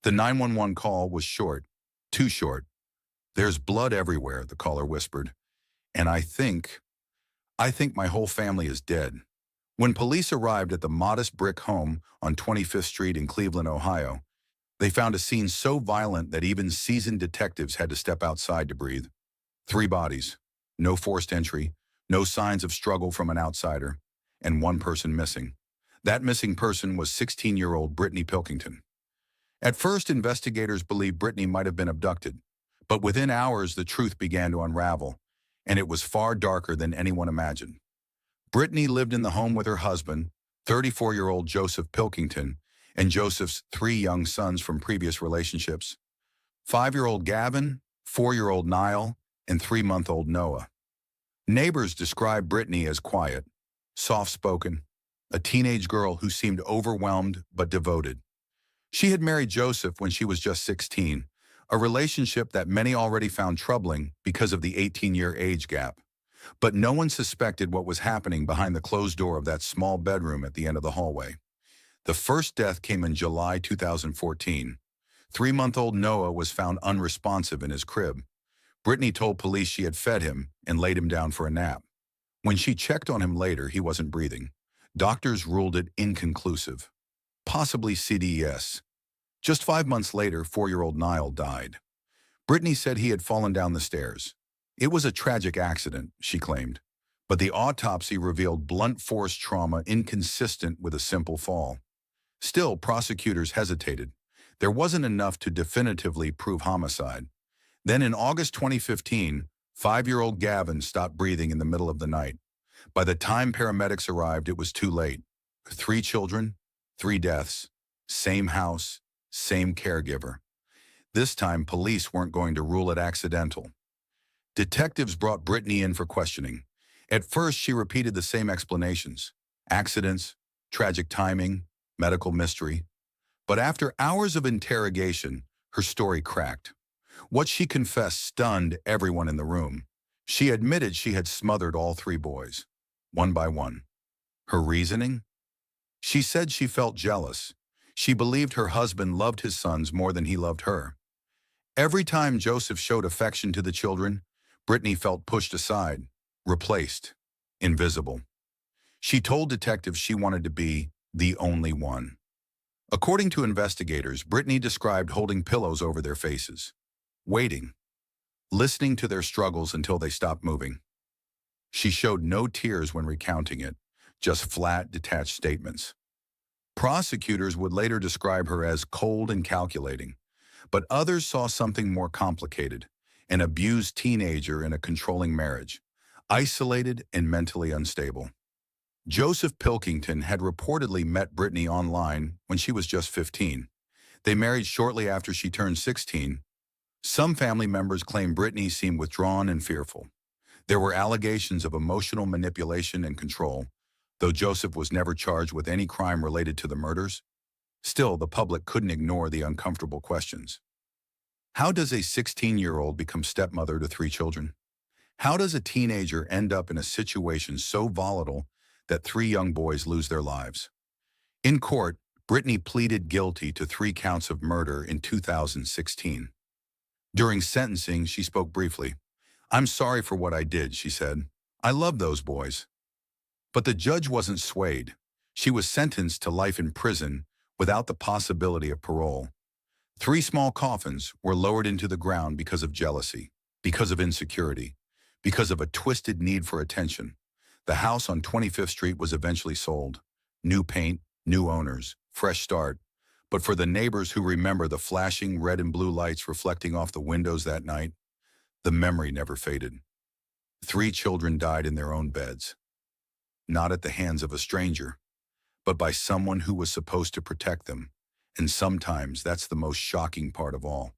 The 911 call was short, too short. "There's blood everywhere," the caller whispered. "And I think my whole family is dead." When police arrived at the modest brick home on 25th Street in Cleveland, Ohio, they found a scene so violent that even seasoned detectives had to step outside to breathe. Three bodies, no forced entry, no signs of struggle from an outsider, and one person missing. That missing person was 16-year-old Brittany Pilkington. At first, investigators believed Brittany might have been abducted, but within hours the truth began to unravel, and it was far darker than anyone imagined. Brittany lived in the home with her husband, 34-year-old Joseph Pilkington, and Joseph's three young sons from previous relationships: 5-year-old Gavin, 4-year-old Niall, and 3-month-old Noah. Neighbors described Brittany as quiet, soft-spoken, a teenage girl who seemed overwhelmed but devoted. She had married Joseph when she was just 16, a relationship that many already found troubling because of the 18-year age gap. But no one suspected what was happening behind the closed door of that small bedroom at the end of the hallway. The first death came in July 2014. 3-month-old Noah was found unresponsive in his crib. Brittany told police she had fed him and laid him down for a nap. When she checked on him later, he wasn't breathing. Doctors ruled it inconclusive, possibly CDES. Just 5 months later, 4-year-old Niall died. Brittany said he had fallen down the stairs. It was a tragic accident, she claimed, but the autopsy revealed blunt force trauma inconsistent with a simple fall. Still, prosecutors hesitated. There wasn't enough to definitively prove homicide. Then in August 2015, 5-year-old Gavin stopped breathing in the middle of the night. By the time paramedics arrived, it was too late. 3 children, 3 deaths, same house, same caregiver. This time, police weren't going to rule it accidental. Detectives brought Brittany in for questioning. At first, she repeated the same explanations: accidents, tragic timing, medical mystery. But after hours of interrogation, her story cracked. What she confessed stunned everyone in the room. She admitted she had smothered all 3 boys, one by one. Her reasoning? She said she felt jealous. She believed her husband loved his sons more than he loved her. Every time Joseph showed affection to the children, Brittany felt pushed aside, replaced, invisible. She told detectives she wanted to be the only one. According to investigators, Brittany described holding pillows over their faces, waiting, listening to their struggles until they stopped moving. She showed no tears when recounting it, just flat, detached statements. Prosecutors would later describe her as cold and calculating, but others saw something more complicated: an abused teenager in a controlling marriage, isolated and mentally unstable. Joseph Pilkington had reportedly met Brittany online when she was just 15. They married shortly after she turned 16. Some family members claim Brittany seemed withdrawn and fearful. There were allegations of emotional manipulation and control, though Joseph was never charged with any crime related to the murders. Still, the public couldn't ignore the uncomfortable questions. How does a 16-year-old become stepmother to 3 children? How does a teenager end up in a situation so volatile that 3 young boys lose their lives? In court, Brittany pleaded guilty to 3 counts of murder in 2016. During sentencing, she spoke briefly. "I'm sorry for what I did," she said. "I love those boys." But the judge wasn't swayed. She was sentenced to life in prison without the possibility of parole. 3 small coffins were lowered into the ground because of jealousy, because of insecurity, because of a twisted need for attention. The house on 25th Street was eventually sold. New paint, new owners, fresh start. But for the neighbors who remember the flashing red and blue lights reflecting off the windows that night, the memory never faded. 3 children died in their own beds, not at the hands of a stranger, but by someone who was supposed to protect them. And sometimes that's the most shocking part of all.